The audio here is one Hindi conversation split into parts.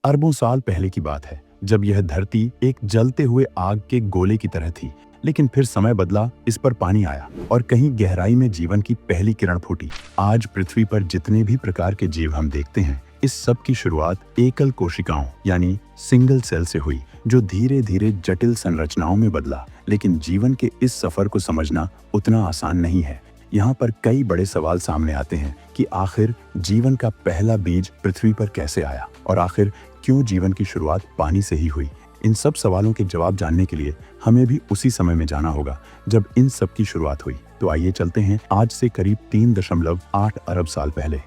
अरबों साल पहले की बात है, जब यह धरती एक जलते हुए आग के गोले की तरह थी। लेकिन फिर समय बदला, इस पर पानी आया और कहीं गहराई में जीवन की पहली किरण फूटी। आज पृथ्वी पर जितने भी प्रकार के जीव हम देखते हैं, इस सब की शुरुआत एकल कोशिकाओं यानी सिंगल सेल से हुई, जो धीरे धीरे जटिल संरचनाओं में बदला। लेकिन जीवन के इस सफर को समझना उतना आसान नहीं है। यहाँ पर कई बड़े सवाल सामने आते हैं कि आखिर जीवन का पहला बीज पृथ्वी पर कैसे आया और आखिर क्यों जीवन की शुरुआत पानी से ही हुई। इन सब सवालों के जवाब जानने के लिए हमें भी उसी समय में जाना होगा जब इन सब की शुरुआत हुई। तो आइए चलते हैं आज से करीब 3.8 अरब साल पहले।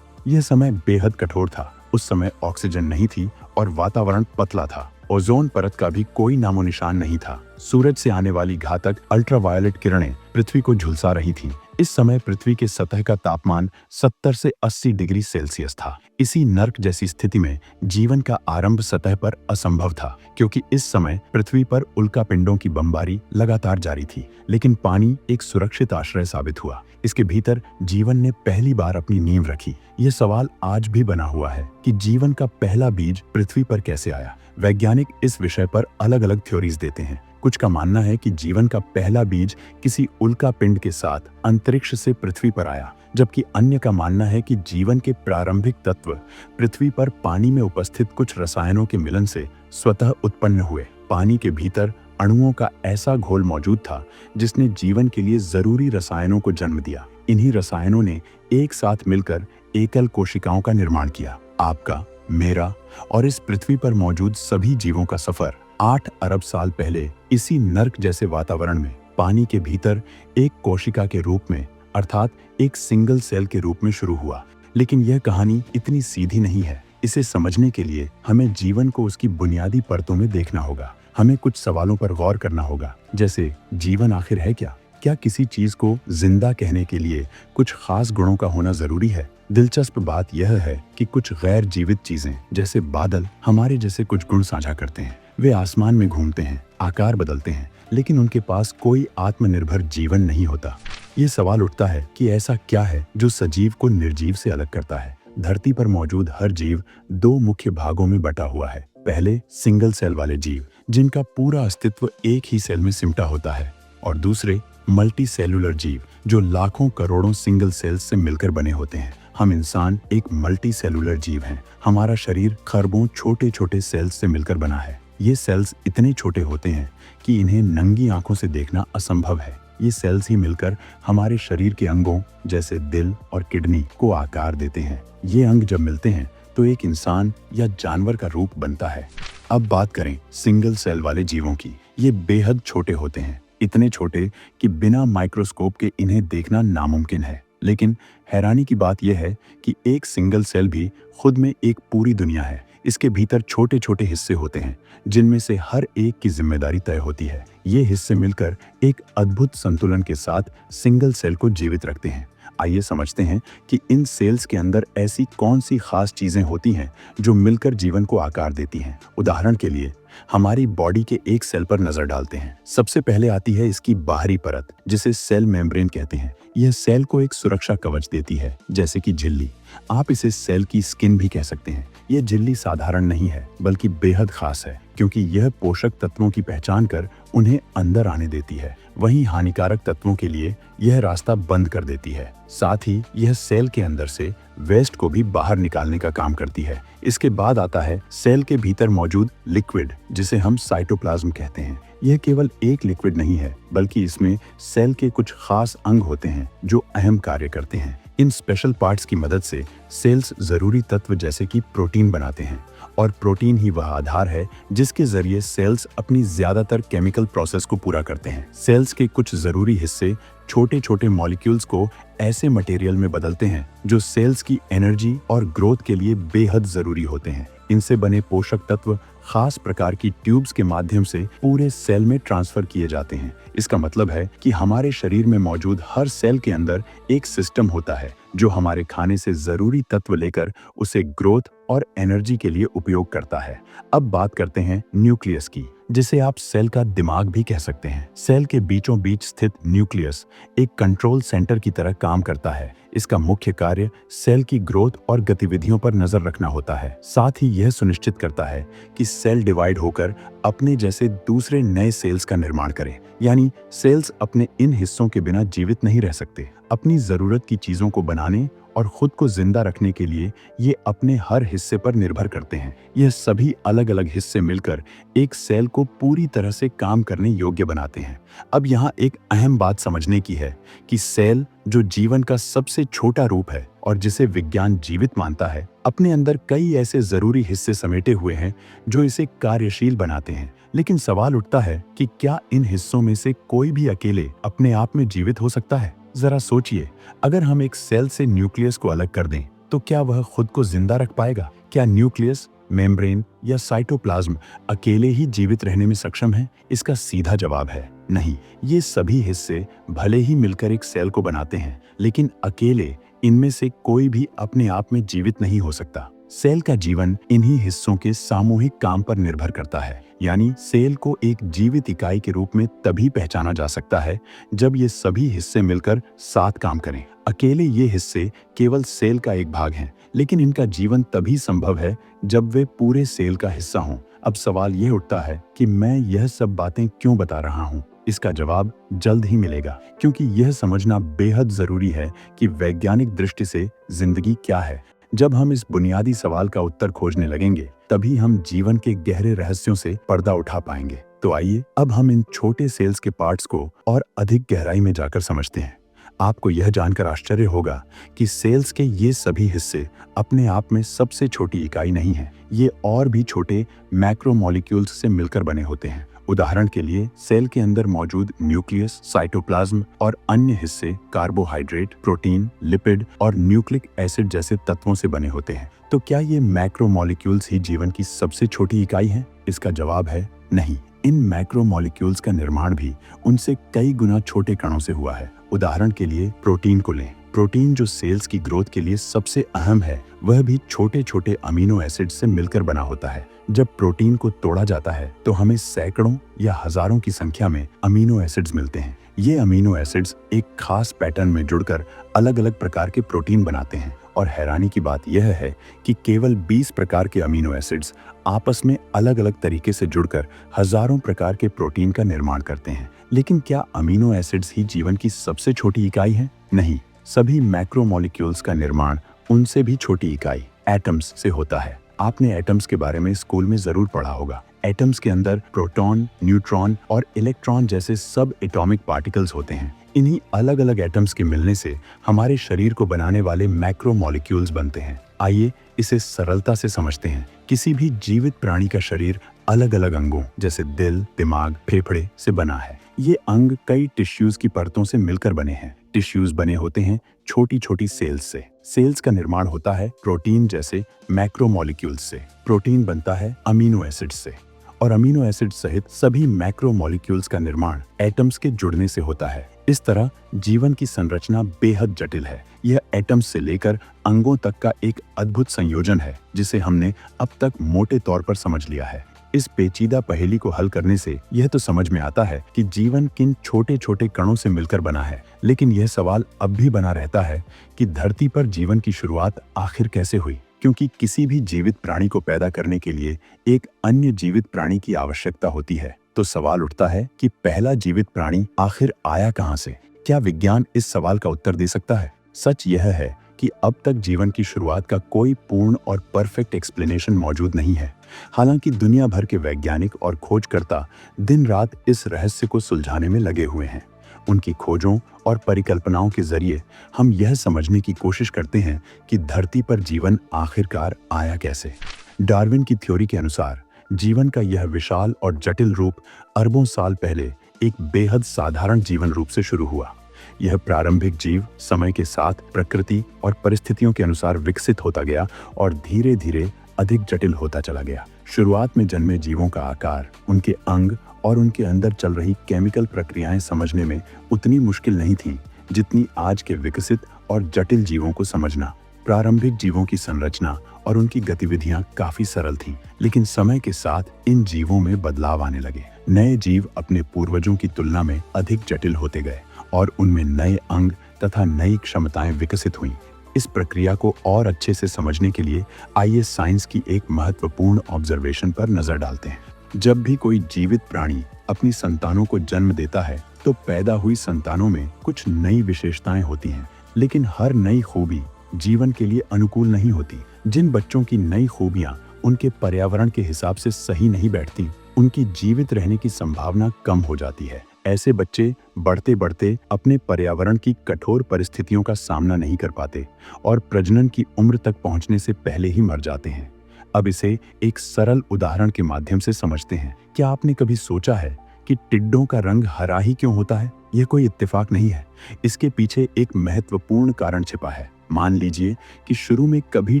यह समय बेहद कठोर था। उस समय ऑक्सीजन नहीं थी और वातावरण पतला था। ओजोन परत का भी कोई नामो निशान नहीं था। सूरज से आने वाली घातक अल्ट्रावायलेट किरणें पृथ्वी को झुलसा रही थीं। इस समय पृथ्वी के सतह का तापमान 70 से 80 डिग्री सेल्सियस था। इसी नर्क जैसी स्थिति में जीवन का आरंभ सतह पर असंभव था, क्योंकि इस समय पृथ्वी पर उल्कापिंडों की बमबारी लगातार जारी थी। लेकिन पानी एक सुरक्षित आश्रय साबित हुआ। इसके भीतर जीवन ने पहली बार अपनी नींव रखी। यह सवाल आज भी बना हुआ है कि जीवन का पहला बीज पृथ्वी पर कैसे आया। वैज्ञानिक इस विषय पर अलग अलग थ्योरीज देते हैं। कुछ का मानना है कि जीवन का पहला बीज किसी उल्का पिंड के साथ अंतरिक्ष से पृथ्वी पर आया, जबकि अन्य का मानना है कि जीवन के प्रारंभिक तत्व पृथ्वी पर पानी में उपस्थित कुछ रसायनों के मिलन से स्वतः उत्पन्न हुए। पानी के भीतर अणुओं का ऐसा घोल मौजूद था जिसने जीवन के लिए जरूरी रसायनों को जन्म दिया। इन्हीं रसायनों ने एक साथ मिलकर एकल कोशिकाओं का निर्माण किया। आपका, मेरा और इस पृथ्वी पर मौजूद सभी जीवों का सफर 8 अरब साल पहले इसी नर्क जैसे वातावरण में पानी के भीतर एक कोशिका के रूप में, अर्थात एक सिंगल सेल के रूप में शुरू हुआ। लेकिन यह कहानी इतनी सीधी नहीं है। इसे समझने के लिए हमें जीवन को उसकी बुनियादी परतों में देखना होगा। हमें कुछ सवालों पर गौर करना होगा, जैसे जीवन आखिर है क्या? क्या किसी चीज को जिंदा कहने के लिए कुछ खास गुणों का होना जरूरी है? दिलचस्प बात यह है कि कुछ गैर जीवित चीजें जैसे बादल हमारे जैसे कुछ गुण साझा करते हैं। वे आसमान में घूमते हैं, आकार बदलते हैं, लेकिन उनके पास कोई आत्मनिर्भर जीवन नहीं होता। ये सवाल उठता है कि ऐसा क्या है जो सजीव को निर्जीव से अलग करता है। धरती पर मौजूद हर जीव दो मुख्य भागों में बटा हुआ है। पहले सिंगल सेल वाले जीव, जिनका पूरा अस्तित्व एक ही सेल में सिमटा होता है, और दूसरे मल्टी सेलुलर जीव, जो लाखों करोड़ों सिंगल सेल्स से मिलकर बने होते हैं। हम इंसान एक मल्टी सेलुलर जीव हैं। हमारा शरीर खरबों छोटे छोटे सेल्स से मिलकर बना है। ये सेल्स इतने छोटे होते हैं कि इन्हें नंगी आंखों से देखना असंभव है। ये सेल्स ही मिलकर हमारे शरीर के अंगों जैसे दिल और किडनी को आकार देते हैं। ये अंग जब मिलते हैं तो एक इंसान या जानवर का रूप बनता है। अब बात करें सिंगल सेल वाले जीवों की। ये बेहद छोटे होते हैं, इतने छोटे कि बिना माइक्रोस्कोप के इन्हें देखना नामुमकिन है। लेकिन हैरानी की बात यह है कि एक सिंगल सेल भी खुद में एक पूरी दुनिया है। इसके भीतर छोटे छोटे हिस्से होते हैं, जिनमें से हर एक की जिम्मेदारी तय होती है। ये हिस्से मिलकर एक अद्भुत संतुलन के साथ सिंगल सेल को जीवित रखते हैं। आइए समझते हैं कि इन सेल्स के अंदर ऐसी कौन सी खास चीजें होती हैं जो मिलकर जीवन को आकार देती हैं। उदाहरण के लिए हमारी बॉडी के एक सेल पर नजर डालते हैं। सबसे पहले आती है इसकी बाहरी परत, जिसे सेल मेम्ब्रेन कहते हैं। यह सेल को एक सुरक्षा कवच देती है, जैसे कि झिल्ली। आप इसे सेल की स्किन भी कह सकते हैं। यह झिल्ली साधारण नहीं है, बल्कि बेहद खास है, क्योंकि यह पोषक तत्वों की पहचान कर उन्हें अंदर आने देती है। वहीं हानिकारक तत्वों के लिए यह रास्ता बंद कर देती है। साथ ही यह सेल के अंदर से वेस्ट को भी बाहर निकालने का काम करती है। इसके बाद आता है सेल के भीतर मौजूद लिक्विड, जिसे हम साइटोप्लाज्म कहते हैं। यह केवल एक लिक्विड नहीं है, बल्कि इसमें सेल के कुछ खास अंग होते हैं जो अहम कार्य करते हैं। इन स्पेशल पार्ट्स की मदद से सेल्स जरूरी तत्व जैसे कि प्रोटीन बनाते हैं, और प्रोटीन ही वह आधार है जिसके जरिए सेल्स अपनी ज्यादातर केमिकल प्रोसेस को पूरा करते हैं। सेल्स के कुछ जरूरी हिस्से छोटे छोटे मॉलिक्यूल्स को ऐसे मटेरियल में बदलते हैं जो सेल्स की एनर्जी और ग्रोथ के लिए बेहद जरूरी होते हैं। इनसे बने पोषक तत्व खास प्रकार की ट्यूब्स के माध्यम से पूरे सेल में ट्रांसफर किए जाते हैं। इसका मतलब है कि हमारे शरीर में मौजूद हर सेल के अंदर एक सिस्टम होता है जो हमारे खाने से जरूरी तत्व लेकर उसे ग्रोथ और एनर्जी के लिए उपयोग करता है। अब बात करते हैं न्यूक्लियस की, जिसे आप सेल का दिमाग भी कह सकते हैं। सेल के बीचों बीच स्थित न्यूक्लियस एक कंट्रोल सेंटर की तरह काम करता है। इसका मुख्य कार्य सेल की ग्रोथ और गतिविधियों पर नजर रखना होता है। साथ ही यह सुनिश्चित करता है कि सेल डिवाइड होकर अपने जैसे दूसरे नए सेल्स का निर्माण करें। यानी सेल्स अपने इन हिस्सों के बिना जीवित नहीं रह सकते। अपनी जरूरत की चीजों को बनाने और खुद को जिंदा रखने के लिए ये अपने हर हिस्से पर निर्भर करते हैं। यह सभी अलग अलग हिस्से मिलकर एक सेल को पूरी तरह से काम करने योग्य बनाते हैं। अब यहाँ एक अहम बात समझने की है कि सेल, जो जीवन का सबसे छोटा रूप है और जिसे विज्ञान जीवित मानता है, अपने अंदर कई ऐसे जरूरी हिस्से समेटे हुए हैं जो इसे कार्यशील बनाते हैं। लेकिन सवाल उठता है कि क्या इन हिस्सों में से कोई भी अकेले अपने आप में जीवित हो सकता है? जरा सोचिए, अगर हम एक सेल से न्यूक्लियस को अलग कर दें तो क्या वह खुद को जिंदा रख पाएगा? क्या न्यूक्लियस, मेम्ब्रेन या साइटोप्लाज्म अकेले ही जीवित रहने में सक्षम है? इसका सीधा जवाब है नहीं। ये सभी हिस्से भले ही मिलकर एक सेल को बनाते हैं, लेकिन अकेले इनमें से कोई भी अपने आप में जीवित नहीं हो सकता। सेल का जीवन इन्हीं हिस्सों के सामूहिक काम पर निर्भर करता है। यानी सेल को एक जीवित इकाई के रूप में तभी पहचाना जा सकता है जब ये सभी हिस्से मिलकर साथ काम करें। अकेले ये हिस्से केवल सेल का एक भाग हैं, लेकिन इनका जीवन तभी संभव है जब वे पूरे सेल का हिस्सा हों। अब सवाल ये उठता है कि मैं यह सब बातें क्यों बता रहा हूँ? इसका जवाब जल्द ही मिलेगा, क्योंकि यह समझना बेहद जरूरी है कि वैज्ञानिक दृष्टि से जिंदगी क्या है। जब हम इस बुनियादी सवाल का उत्तर खोजने लगेंगे, तभी हम जीवन के गहरे रहस्यों से पर्दा उठा पाएंगे। तो आइए अब हम इन छोटे सेल्स के पार्ट्स को और अधिक गहराई में जाकर समझते हैं। आपको यह जानकर आश्चर्य होगा कि सेल्स के ये सभी हिस्से अपने आप में सबसे छोटी इकाई नहीं है। ये और भी छोटे मैक्रोमोलिक्यूल्स से मिलकर बने होते हैं। उदाहरण के लिए, सेल के अंदर मौजूद न्यूक्लियस, साइटोप्लाज्म और अन्य हिस्से कार्बोहाइड्रेट, प्रोटीन, लिपिड और न्यूक्लिक एसिड जैसे तत्वों से बने होते हैं। तो क्या ये मैक्रोमोलिक्यूल्स ही जीवन की सबसे छोटी इकाई हैं? इसका जवाब है नहीं। इन मैक्रोमोलिक्यूल्स का निर्माण भी उनसे कई गुना छोटे कणों से हुआ है। उदाहरण के लिए प्रोटीन को लें। प्रोटीन, जो सेल्स की ग्रोथ के लिए सबसे अहम है, वह भी छोटे छोटे अमीनो एसिड से मिलकर बना होता है। जब प्रोटीन को तोड़ा जाता है तो हमें सैकड़ों या हजारों की संख्या में अमीनो एसिड्स मिलते हैं। ये अमीनो एसिड्स एक खास पैटर्न में जुड़कर अलग अलग प्रकार के प्रोटीन बनाते हैं। और हैरानी की बात यह है कि केवल 20 प्रकार के अमीनो एसिड्स आपस में अलग अलग तरीके से जुड़कर हजारों प्रकार के प्रोटीन का निर्माण करते हैं। लेकिन क्या अमीनो एसिड्स ही जीवन की सबसे छोटी इकाई है? नहीं। सभी मैक्रोमोलिक्यूल्स का निर्माण उनसे भी छोटी इकाई एटम्स से होता है। आपने एटम्स के बारे में स्कूल में जरूर पढ़ा होगा। एटम्स के अंदर प्रोटॉन, न्यूट्रॉन और इलेक्ट्रॉन जैसे सब एटॉमिक पार्टिकल्स होते हैं। इन्हीं अलग अलग एटम्स के मिलने से हमारे शरीर को बनाने वाले मैक्रोमोलिक्यूल्स बनते हैं। आइए इसे सरलता से समझते हैं। किसी भी जीवित प्राणी का शरीर अलग अलग अंगों जैसे दिल, दिमाग, फेफड़े से बना है। ये अंग कई टिश्यूज की परतों से मिलकर बने हैं। टिश्यूज बने होते हैं छोटी छोटी सेल्स से। सेल्स का निर्माण होता है प्रोटीन जैसे मैक्रोमोलिक्यूल्स से। प्रोटीन बनता है अमीनो एसिड से, और अमीनो एसिड सहित सभी मैक्रोमोलिक्यूल्स का निर्माण एटम्स के जुड़ने से होता है। इस तरह जीवन की संरचना बेहद जटिल है। यह एटम्स से लेकर अंगों तक का एक अद्भुत संयोजन है, जिसे हमने अब तक मोटे तौर पर समझ लिया है। इस पेचीदा पहेली को हल करने से यह तो समझ में आता है कि जीवन किन छोटे छोटे कणों से मिलकर बना है, लेकिन यह सवाल अब भी बना रहता है कि धरती पर जीवन की शुरुआत आखिर कैसे हुई? क्योंकि किसी भी जीवित प्राणी को पैदा करने के लिए एक अन्य जीवित प्राणी की आवश्यकता होती है। तो सवाल उठता है कि पहला जीवित प्राणी आखिर आया कहां से? क्या विज्ञान इस सवाल का उत्तर दे सकता है? सच यह है कि अब तक जीवन की शुरुआत का कोई पूर्ण और परफेक्ट एक्सप्लेनेशन मौजूद नहीं है। हालांकि दुनिया भर के वैज्ञानिक और खोजकर्ता दिन रात इस रहस्य को सुलझाने में लगे हुए हैं। उनकी खोजों और परिकल्पनाओं के जरिए हम यह समझने की कोशिश करते हैं कि धरती पर जीवन आखिरकार आया कैसे। डार्विन की थ्योरी के अनुसार जीवन का यह विशाल और जटिल रूप अरबों साल पहले एक बेहद साधारण जीवन रूप से शुरू हुआ। यह प्रारंभिक जीव समय के साथ प्रकृति और परिस्थितियों के अनुसार विकसित होता गया और धीरे धीरे अधिक जटिल होता चला गया। शुरुआत में जन्मे जीवों का आकार, उनके अंग और उनके अंदर चल रही केमिकल प्रक्रियाएं समझने में उतनी मुश्किल नहीं थी जितनी आज के विकसित और जटिल जीवों को समझना। प्रारंभिक जीवों की संरचना और उनकी गतिविधियां काफी सरल थीं, लेकिन समय के साथ इन जीवों में बदलाव आने लगे। नए जीव अपने पूर्वजों की तुलना में अधिक जटिल होते गए और उनमें नए अंग तथा नई क्षमताएं विकसित हुईं। इस प्रक्रिया को और अच्छे से समझने के लिए आइए साइंस की एक महत्वपूर्ण ऑब्जर्वेशन पर नजर डालते हैं। जब भी कोई जीवित प्राणी अपनी संतानों को जन्म देता है तो पैदा हुई संतानों में कुछ नई विशेषताएं होती हैं, लेकिन हर नई खूबी जीवन के लिए अनुकूल नहीं होती। जिन बच्चों की नई खूबियां उनके पर्यावरण के हिसाब से सही नहीं बैठती, उनकी जीवित रहने की संभावना कम हो जाती है। ऐसे बच्चे बढ़ते बढ़ते अपने पर्यावरण की कठोर परिस्थितियों का सामना नहीं कर पाते और प्रजनन की उम्र तक पहुंचने से पहले ही मर जाते हैं। अब इसे एक सरल उदाहरण के माध्यम से समझते हैं। क्या आपने कभी सोचा है कि टिड्डों का रंग हरा ही क्यों होता है? यह कोई इत्तेफाक नहीं है। इसके पीछे एक महत्वपूर्ण कारण छिपा है। मान लीजिए कि शुरू में कभी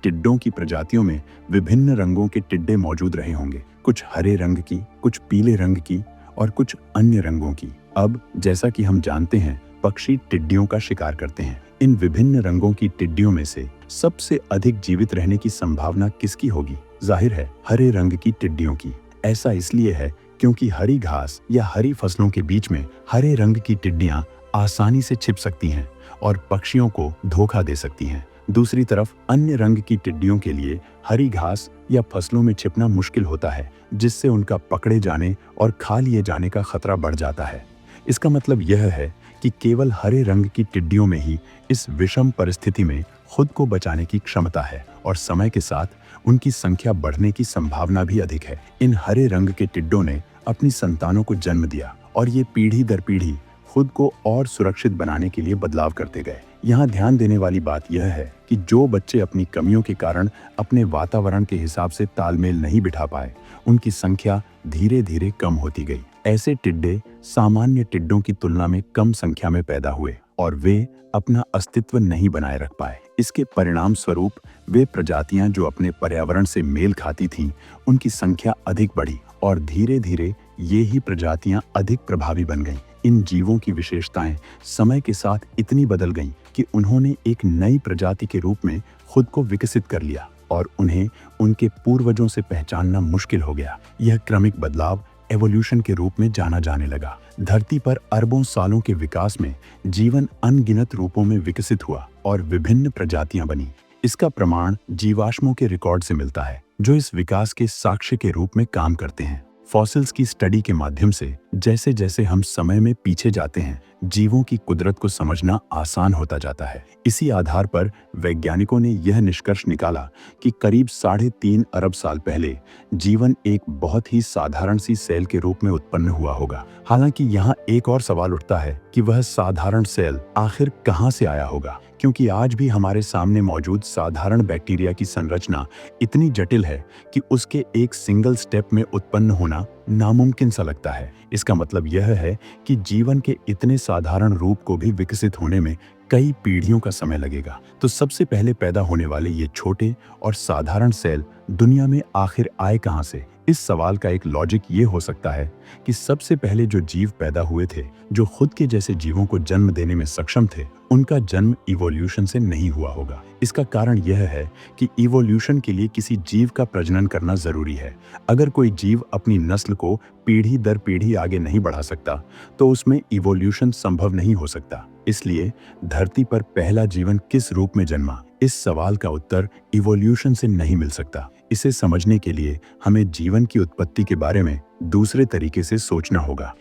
टिड्डों की प्रजातियों में विभिन्न रंगों के टिड्डे मौजूद रहे होंगे, कुछ हरे रंग की, कुछ पीले रंग की और कुछ अन्य रंगों की। अब जैसा कि हम जानते हैं, पक्षी टिड्डियों का शिकार करते हैं। इन विभिन्न रंगों की टिड्डियों में से सबसे अधिक जीवित रहने की संभावना किसकी होगी? जाहिर है हरे रंग की टिड्डियों की। ऐसा इसलिए है क्योंकि हरी घास या हरी फसलों के बीच में हरे रंग की टिड्डियां आसानी से छिप सकती हैं और पक्षियों को धोखा दे सकती हैं। दूसरी तरफ अन्य रंग की टिड्डियों के लिए हरी घास या फसलों में छिपना मुश्किल होता है, जिससे उनका पकड़े जाने और खा लिए जाने का खतरा बढ़ जाता है। इसका मतलब यह है कि केवल हरे रंग की टिड्डियों में ही इस विषम परिस्थिति में खुद को बचाने की क्षमता है और समय के साथ उनकी संख्या बढ़ने की संभावना भी अधिक है। इन हरे रंग के टिड्डों ने अपनी संतानों को जन्म दिया और ये पीढ़ी दर पीढ़ी खुद को और सुरक्षित बनाने के लिए बदलाव करते गए। यहाँ ध्यान देने वाली बात यह है कि जो बच्चे अपनी कमियों के कारण अपने वातावरण के हिसाब से तालमेल नहीं बिठा पाए, उनकी संख्या धीरे धीरे कम होती गई। ऐसे टिड्डे सामान्य टिड्डों की तुलना में कम संख्या में पैदा हुए और वे अपना अस्तित्व नहीं बनाए रख पाए। इसके परिणाम स्वरूप वे प्रजातियां जो अपने पर्यावरण से मेल खाती थीं, उनकी संख्या अधिक बढ़ी और धीरे धीरे ये ही प्रजातियां अधिक प्रभावी बन गईं। इन जीवों की विशेषताएं समय के साथ इतनी बदल गईं कि उन्होंने एक नई प्रजाति के रूप में खुद को विकसित कर लिया और उन्हें उनके पूर्वजों से पहचानना मुश्किल हो गया। यह क्रमिक बदलाव एवोल्यूशन के रूप में जाना जाने लगा। धरती पर अरबों सालों के विकास में जीवन अनगिनत रूपों में विकसित हुआ और विभिन्न प्रजातियां बनी। इसका प्रमाण जीवाश्मों के रिकॉर्ड से मिलता है, जो इस विकास के साक्ष्य के रूप में काम करते हैं। फॉसिल्स की स्टडी के माध्यम से जैसे जैसे हम समय में पीछे जाते हैं, जीवों की कुदरत को समझना आसान होता जाता है। इसी आधार पर वैज्ञानिकों ने यह निष्कर्ष निकाला कि करीब 3.5 अरब साल पहले जीवन एक बहुत ही साधारण सी सेल के रूप में उत्पन्न हुआ होगा। हालांकि यहाँ एक और सवाल उठता है कि वह साधारण सेल आखिर कहाँ से आया होगा, क्योंकि आज भी हमारे सामने मौजूद साधारण बैक्टीरिया की संरचना इतनी जटिल है कि उसके एक सिंगल स्टेप में उत्पन्न होना नामुमकिन सा लगता है। इसका मतलब यह है कि जीवन के इतने साधारण रूप को भी विकसित होने में कई पीढ़ियों का समय लगेगा। तो सबसे पहले पैदा होने वाले ये छोटे और साधारण सेल दुनिया में आखिर आए कहां से? इस सवाल का एक लॉजिक ये हो सकता है कि सबसे पहले जो जीव पैदा हुए थे, जो खुद के जैसे जीवों को जन्म देने में सक्षम थे, उनका जन्म इवोल्यूशन से नहीं हुआ होगा। इसका कारण यह है कि इवोल्यूशन के लिए किसी जीव का प्रजनन करना जरूरी है। अगर कोई जीव अपनी नस्ल को पीढ़ी दर पीढ़ी आगे नहीं बढ़ा सकता, तो उसमें इवोल्यूशन संभव नहीं हो सकता। इसलिए धरती पर पहला जीवन किस रूप में जन्मा, इस सवाल का उत्तर इवोल्यूशन से नहीं मिल सकता। इसे समझने के लिए हमें जीवन की उत्पत्ति के बारे में दूसरे तरीके से सोचना होगा।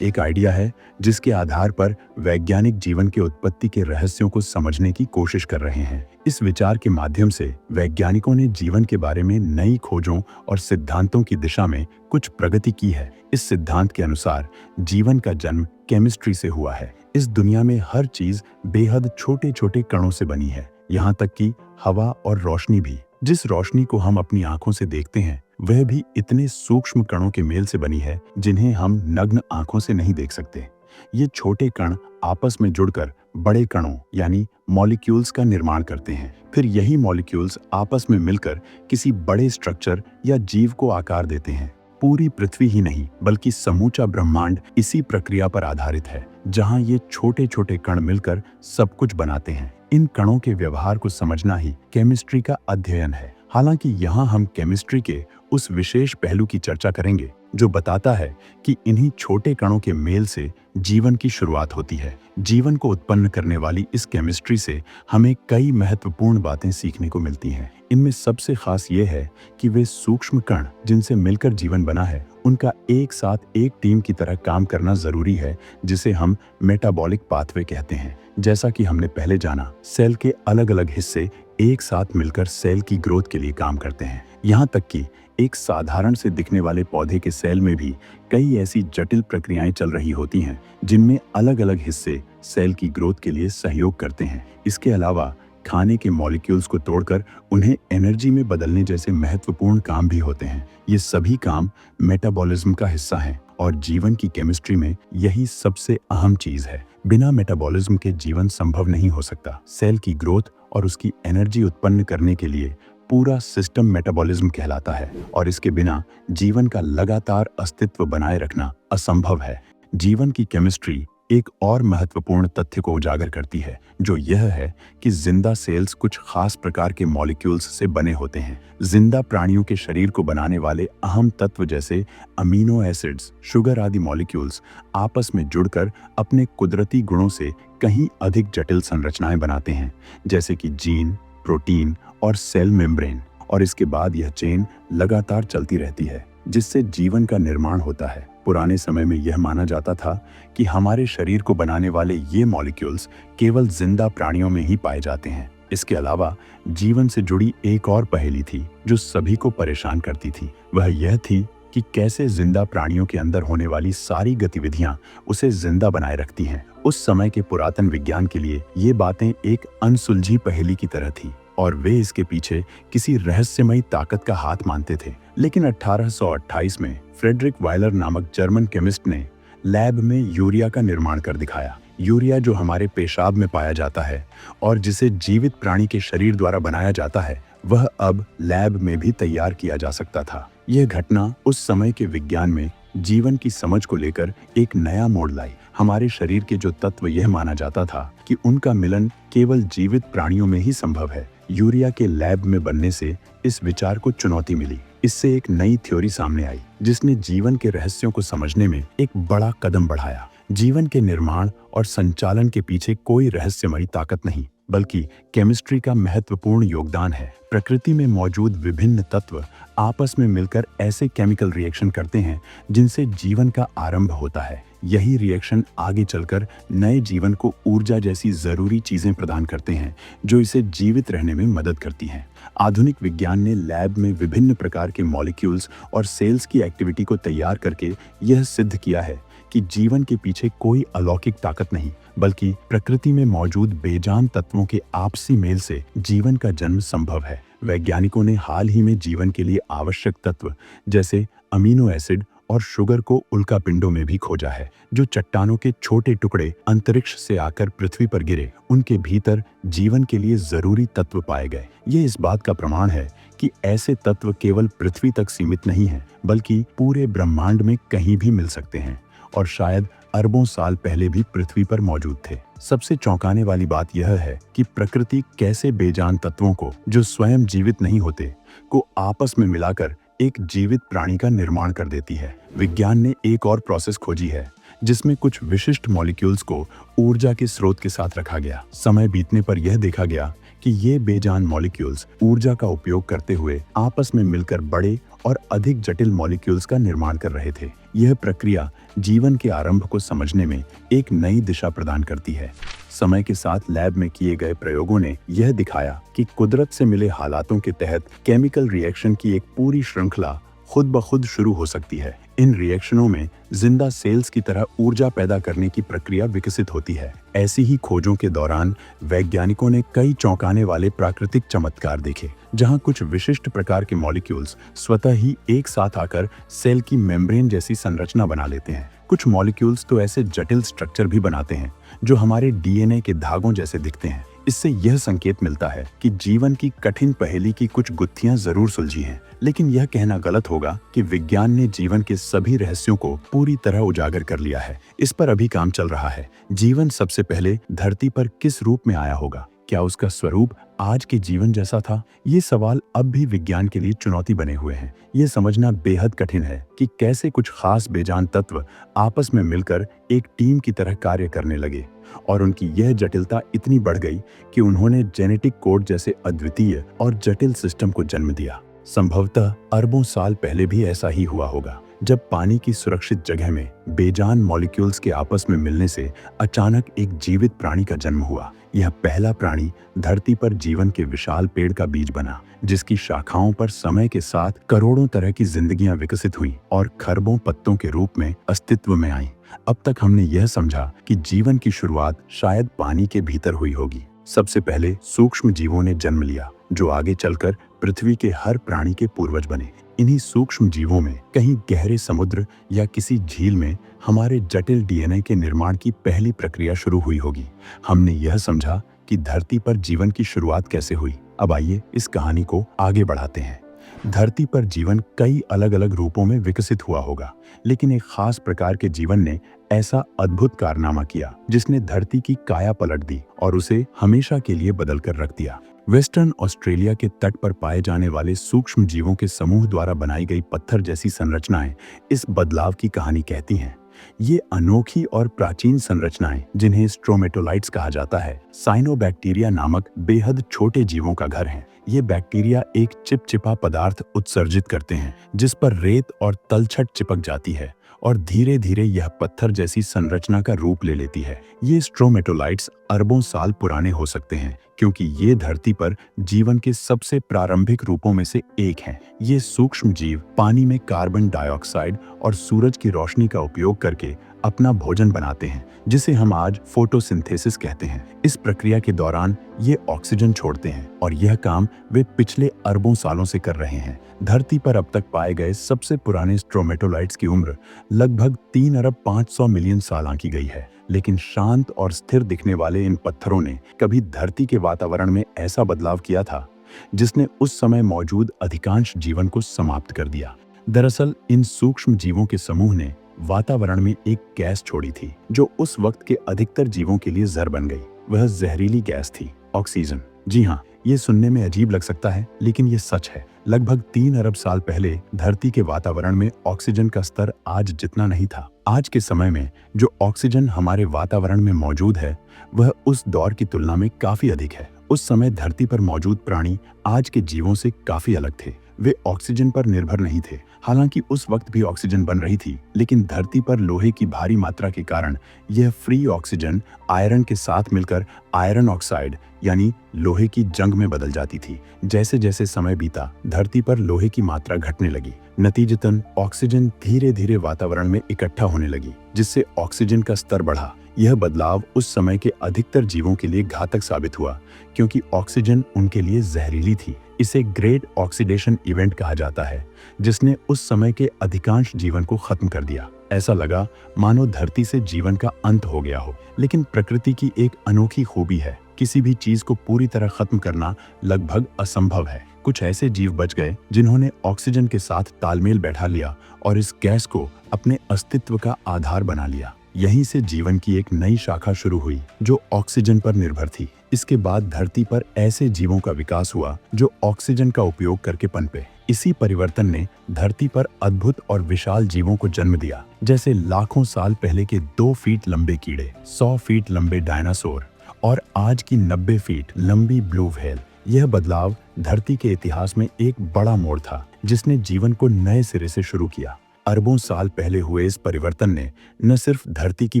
एक आइडिया है जिसके आधार पर वैज्ञानिक जीवन के उत्पत्ति के रहस्यों को समझने की कोशिश कर रहे हैं। इस विचार के माध्यम से वैज्ञानिकों ने जीवन के बारे में नई खोजों और सिद्धांतों की दिशा में कुछ प्रगति की है। इस सिद्धांत के अनुसार जीवन का जन्म केमिस्ट्री से हुआ है। इस दुनिया में हर चीज बेहद छोटे छोटे कणों से बनी है, यहाँ तक कि हवा और रोशनी भी। जिस रोशनी को हम अपनी आंखों से देखते हैं, वह भी इतने सूक्ष्म कणों के मेल से बनी है जिन्हें हम नग्न आंखों से नहीं देख सकते। ये छोटे कण आपस में जुड़कर बड़े कणों यानी मॉलिक्यूल्स का निर्माण करते हैं। फिर यही मॉलिक्यूल्स आपस में मिलकर किसी बड़े स्ट्रक्चर या जीव को आकार देते हैं। पूरी पृथ्वी ही नहीं बल्कि समूचा ब्रह्मांड इसी प्रक्रिया पर आधारित है, जहां ये छोटे छोटे कण मिलकर सब कुछ बनाते हैं। इन कणों के व्यवहार को समझना ही केमिस्ट्री का अध्ययन है। हालांकि यहाँ हम केमिस्ट्री के उस विशेष पहलू की चर्चा करेंगे जो बताता है कि इन्हीं छोटे कणों के मेल से जीवन की शुरुआत होती है। जीवन को उत्पन्न करने वाली इस केमिस्ट्री से हमें कई महत्वपूर्ण बातें सीखने को मिलती हैं। इनमें सबसे खास ये है कि वे सूक्ष्म कण जिनसे मिलकर जीवन बना है, उनका एक साथ एक टीम की तरह काम करना जरूरी है, जिसे हम मेटाबॉलिक पाथवे कहते हैं। जैसा कि हमने पहले जाना, सेल के अलग अलग हिस्से एक साथ मिलकर सेल की ग्रोथ के लिए काम करते हैं। यहाँ तक कि एक साधारण से दिखने वाले पौधे के सेल में भी कई ऐसी जटिल प्रक्रियाएं चल रही होती हैं जिनमें अलग अलग हिस्से सेल की ग्रोथ के लिए सहयोग करते हैं। इसके अलावा खाने के मॉलिक्यूल्स को तोड़कर उन्हें एनर्जी में बदलने जैसे महत्वपूर्ण काम भी होते हैं। ये सभी काम मेटाबॉलिज्म का हिस्सा हैं और जीवन की केमिस्ट्री में यही सबसे अहम चीज है। बिना मेटाबॉलिज्म के जीवन संभव नहीं हो सकता। सेल की ग्रोथ और उसकी एनर्जी उत्पन्न करने के लिए पूरा सिस्टम मेटाबॉलिज्म कहलाता है और इसके बिना जीवन का लगातार अस्तित्व बनाए रखना असंभव है। जीवन की केमिस्ट्री एक और महत्वपूर्ण तथ्य को उजागर करती है, जो यह है कि जिंदा सेल्स कुछ खास प्रकार के मॉलिक्यूल्स से बने होते हैं। जिंदा प्राणियों के शरीर को बनाने वाले अहम तत्व जैसे अमीनो एसिड्स, शुगर आदि मॉलिक्यूल्स आपस में जुड़कर अपने कुदरती गुणों से कहीं अधिक जटिल संरचनाएं बनाते हैं, जैसे कि जीन, प्रोटीन और सेल मेम्ब्रेन। और इसके बाद यह चेन लगातार चलती रहती है, जिससे जीवन का निर्माण होता है। पुराने समय में यह माना जाता था कि हमारे शरीर को बनाने वाले ये मॉलिक्यूल्स केवल जिंदा प्राणियों में ही पाए जाते हैं। इसके अलावा जीवन से जुड़ी एक और पहेली थी जो सभी को परेशान करती थी। वह यह थी कि कैसे जिंदा प्राणियों के अंदर होने वाली सारी गतिविधियां उसे जिंदा बनाए रखती हैं। उस समय के पुरातन विज्ञान के लिए ये बातें एक अनसुलझी पहेली की तरह थी और वे इसके पीछे किसी रहस्यमयी ताकत का हाथ मानते थे। लेकिन 1828 में फ्रेडरिक वायलर नामक जर्मन केमिस्ट ने लैब में यूरिया का निर्माण कर दिखाया। यूरिया जो हमारे पेशाब में पाया जाता है और जिसे जीवित प्राणी के शरीर द्वारा बनाया जाता है, वह अब लैब में भी तैयार किया जा सकता था। यह घटना उस समय के विज्ञान में जीवन की समझ को लेकर एक नया मोड़ लाई। हमारे शरीर के जो तत्व यह माना जाता था कि उनका मिलन केवल जीवित प्राणियों में ही संभव है, यूरिया के लैब में बनने से इस विचार को चुनौती मिली। इससे एक नई थ्योरी सामने आई जिसने जीवन के रहस्यों को समझने में एक बड़ा कदम बढ़ाया। जीवन के निर्माण और संचालन के पीछे कोई रहस्यमयी ताकत नहीं, बल्कि केमिस्ट्री का महत्वपूर्ण योगदान है। प्रकृति में मौजूद विभिन्न तत्व आपस में मिलकर ऐसे केमिकल रिएक्शन करते हैं जिनसे जीवन का आरंभ होता है। यही रिएक्शन आगे चलकर नए जीवन को ऊर्जा जैसी जरूरी चीजें प्रदान करते हैं जो इसे जीवित रहने में मदद करती हैं। आधुनिक विज्ञान ने लैब में विभिन्न प्रकार के मॉलिक्यूल्स और सेल्स की एक्टिविटी को तैयार करके यह सिद्ध किया है कि जीवन के पीछे कोई अलौकिक ताकत नहीं, बल्कि प्रकृति में मौजूद बेजान तत्वों के आपसी मेल से जीवन का जन्म संभव है। वैज्ञानिकों ने हाल ही में जीवन के लिए आवश्यक तत्व जैसे अमीनो एसिड और शुगर को उल्कापिंडों में भी खोजा है, जो चट्टानों के छोटे टुकड़े अंतरिक्ष से आकर पृथ्वी पर गिरे। उनके भीतर जीवन के लिए जरूरी तत्व पाए गए। ये इस बात का प्रमाण है कि ऐसे तत्व केवल पृथ्वी तक सीमित नहीं हैं, बल्कि पूरे ब्रह्मांड में कहीं भी मिल सकते हैं और शायद अरबों साल पहले भी पृथ्वी पर मौजूद थे। सबसे चौंकाने वाली बात यह है कि प्रकृति कैसे बेजान तत्वों को, जो स्वयं जीवित नहीं होते, को आपस में मिलाकर एक जीवित प्राणी का निर्माण कर देती है। विज्ञान ने एक और प्रोसेस खोजी है जिसमें कुछ विशिष्ट मॉलिक्यूल्स को ऊर्जा के स्रोत के साथ रखा गया। समय बीतने पर यह देखा गया कि ये बेजान मॉलिक्यूल्स ऊर्जा का उपयोग करते हुए आपस में मिलकर बड़े और अधिक जटिल मॉलिक्यूल्स का निर्माण कर रहे थे। यह प्रक्रिया जीवन के आरंभ को समझने में एक नई दिशा प्रदान करती है। समय के साथ लैब में किए गए प्रयोगों ने यह दिखाया कि कुदरत से मिले हालातों के तहत केमिकल रिएक्शन की एक पूरी श्रृंखला खुद ब खुद शुरू हो सकती है। इन रिएक्शनों में जिंदा सेल्स की तरह ऊर्जा पैदा करने की प्रक्रिया विकसित होती है। ऐसी ही खोजों के दौरान वैज्ञानिकों ने कई चौंकाने वाले प्राकृतिक चमत्कार देखे, जहां कुछ विशिष्ट प्रकार के मॉलिक्यूल्स स्वतः ही एक साथ आकर सेल की मेम्ब्रेन जैसी संरचना बना लेते हैं। कुछ मॉलिक्यूल्स तो ऐसे जटिल स्ट्रक्चर भी बनाते हैं जो हमारे डीएनए के धागों जैसे दिखते हैं। इससे यह संकेत मिलता है कि जीवन की कठिन पहेली की कुछ गुत्थियां जरूर सुलझी हैं, लेकिन यह कहना गलत होगा कि विज्ञान ने जीवन के सभी रहस्यों को पूरी तरह उजागर कर लिया है। इस पर अभी काम चल रहा है। जीवन सबसे पहले धरती पर किस रूप में आया होगा, क्या उसका स्वरूप आज के जीवन जैसा था? ये सवाल अब भी विज्ञान के लिए चुनौती बने हुए हैं। ये समझना बेहद कठिन है कि कैसे कुछ खास बेजान तत्व आपस में मिलकर एक टीम की तरह कार्य करने लगे, और उनकी यह जटिलता इतनी बढ़ गई कि उन्होंने जेनेटिक कोड जैसे अद्वितीय और जटिल सिस्टम को जन्म दिया। संभवतः अरबों साल पहले भी ऐसा ही हुआ होगा, जब पानी की सुरक्षित जगह में बेजान मॉलिक्यूल्स के आपस में मिलने से अचानक एक जीवित प्राणी का जन्म हुआ। यह पहला प्राणी धरती पर जीवन के विशाल पेड़ का बीज बना, जिसकी शाखाओं पर समय के साथ करोड़ों तरह की जिंदगियां विकसित हुई और खरबों पत्तों के रूप में अस्तित्व में आईं। अब तक हमने यह समझा कि जीवन की शुरुआत शायद पानी के भीतर हुई होगी। सबसे पहले सूक्ष्म जीवों ने जन्म लिया, जो आगे चलकर पृथ्वी के हर प्राणी के पूर्वज बने। इन्हीं सूक्ष्म जीवों में कहीं गहरे समुद्र या किसी झील में हमारे जटिल डीएनए के निर्माण की पहली प्रक्रिया शुरू हुई होगी। हमने यह समझा कि धरती पर जीवन की शुरुआत कैसे हुई। अब आइए इस कहानी को आगे बढ़ाते हैं। धरती पर जीवन कई अलग अलग रूपों में विकसित हुआ होगा, लेकिन एक खास प्रकार के जीवन ने ऐसा अद्भुत कारनामा किया जिसने धरती की काया पलट दी और उसे हमेशा के लिए बदल कर रख दिया। वेस्टर्न ऑस्ट्रेलिया के तट पर पाए जाने वाले सूक्ष्म जीवों के समूह द्वारा बनाई गई पत्थर जैसी संरचनाएं इस बदलाव की कहानी कहती हैं। ये अनोखी और प्राचीन संरचनाएं, जिन्हें स्ट्रोमेटोलाइट्स कहा जाता है, साइनोबैक्टीरिया नामक बेहद छोटे जीवों का घर हैं। ये बैक्टीरिया एक चिपचिपा पदार्थ उत्सर्जित करते हैं जिस पर रेत और तलछट चिपक जाती है, और धीरे धीरे यह पत्थर जैसी संरचना का रूप ले लेती है। ये स्ट्रोमेटोलाइट्स अरबों साल पुराने हो सकते हैं, क्योंकि ये धरती पर जीवन के सबसे प्रारंभिक रूपों में से एक हैं। ये सूक्ष्म जीव पानी में कार्बन डाइऑक्साइड और सूरज की रोशनी का उपयोग करके अपना भोजन बनाते हैं, जिसे हम आज फोटोसिंथेसिस कहते हैं। इस प्रक्रिया के दौरान ये ऑक्सीजन छोड़ते हैं, और यह काम वे पिछले अरबों सालों से कर रहे हैं। धरती पर अब तक पाए गए सबसे पुराने स्ट्रोमेटोलाइट्स की उम्र लगभग 3 अरब 500 मिलियन साल आंकी गई है। लेकिन शांत और स्थिर दिखने वाले इन पत्थरों ने कभी धरती के वातावरण में ऐसा बदलाव किया था जिसने उस समय मौजूद अधिकांश जीवन को समाप्त कर दिया। दरअसल इन सूक्ष्म जीवों के समूह ने वातावरण में एक गैस छोड़ी थी जो उस वक्त के अधिकतर जीवों के लिए जहर बन गई। वह जहरीली गैस थी ऑक्सीजन। जी हाँ, ये सुनने में अजीब लग सकता है, लेकिन ये सच है। लगभग 3 अरब साल पहले धरती के वातावरण में ऑक्सीजन का स्तर आज जितना नहीं था। आज के समय में जो ऑक्सीजन हमारे वातावरण में मौजूद है, वह उस दौर की तुलना में काफी अधिक है। उस समय धरती पर मौजूद प्राणी आज के जीवों से काफी अलग थे। वे ऑक्सीजन पर निर्भर नहीं थे। हालांकि उस वक्त भी ऑक्सीजन बन रही थी, लेकिन धरती पर लोहे की भारी मात्रा के कारण यह फ्री ऑक्सीजन आयरन के साथ मिलकर आयरन ऑक्साइड यानी लोहे की जंग में बदल जाती थी। जैसे जैसे समय बीता, धरती पर लोहे की मात्रा घटने लगी। नतीजतन ऑक्सीजन धीरे धीरे वातावरण में इकट्ठा होने लगी, जिससे ऑक्सीजन का स्तर बढ़ा। यह बदलाव उस समय के अधिकतर जीवों के लिए घातक साबित हुआ, क्योंकि ऑक्सीजन उनके लिए जहरीली थी। इसे ग्रेट ऑक्सीडेशन इवेंट कहा जाता है, जिसने उस समय के अधिकांश जीवन को खत्म कर दिया। ऐसा लगा मानो धरती से जीवन का अंत हो गया हो। लेकिन प्रकृति की एक अनोखी खूबी है, किसी भी चीज को पूरी तरह खत्म करना लगभग असंभव है। कुछ ऐसे जीव बच गए जिन्होंने ऑक्सीजन के साथ तालमेल बैठा लिया और इस गैस को अपने अस्तित्व का आधार बना लिया। यहीं से जीवन की एक नई शाखा शुरू हुई जो ऑक्सीजन पर निर्भर थी। इसके बाद धरती पर ऐसे जीवों का विकास हुआ जो ऑक्सीजन का उपयोग करके पनपे। इसी परिवर्तन ने धरती पर अद्भुत और विशाल जीवों को जन्म दिया, जैसे लाखों साल पहले के 2 फीट लंबे कीड़े, 100 फीट लंबे डायनासोर और आज की 90 फीट लंबी ब्लू व्हेल। यह बदलाव धरती के इतिहास में एक बड़ा मोड़ था, जिसने जीवन को नए सिरे से शुरू किया। अरबों साल पहले हुए इस परिवर्तन ने न सिर्फ धरती की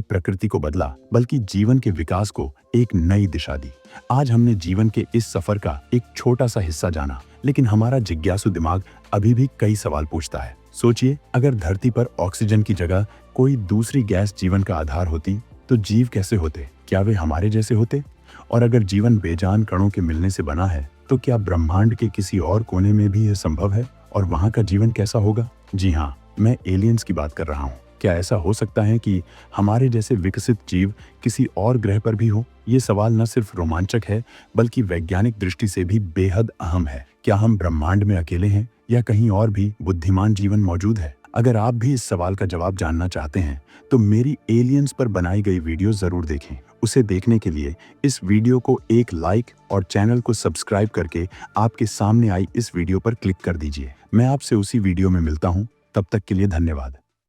प्रकृति को बदला, बल्कि जीवन के विकास को एक नई दिशा दी। आज हमने जीवन के इस सफर का एक छोटा सा हिस्सा जाना, लेकिन हमारा जिज्ञासु दिमाग अभी भी कई सवाल पूछता है। सोचिए, अगर धरती पर ऑक्सीजन की जगह कोई दूसरी गैस जीवन का आधार होती, तो जीव कैसे होते? क्या वे हमारे जैसे होते? और अगर जीवन बेजान कणों के मिलने से बना है, तो क्या ब्रह्मांड के किसी और कोने में भी यह संभव है? और वहां का जीवन कैसा होगा? जी हाँ, मैं एलियंस की बात कर रहा हूँ। क्या ऐसा हो सकता है कि हमारे जैसे विकसित जीव किसी और ग्रह पर भी हो? ये सवाल न सिर्फ रोमांचक है, बल्कि वैज्ञानिक दृष्टि से भी बेहद अहम है। क्या हम ब्रह्मांड में अकेले हैं, या कहीं और भी बुद्धिमान जीवन मौजूद है? अगर आप भी इस सवाल का जवाब जानना चाहते हैं तो मेरी एलियंस पर बनाई गई वीडियो जरूर देखें। उसे देखने के लिए इस वीडियो को एक लाइक और चैनल को सब्सक्राइब करके आपके सामने आई इस वीडियो पर क्लिक कर दीजिए। मैं आपसे उसी वीडियो में मिलता हूं। तब तक के लिए धन्यवाद।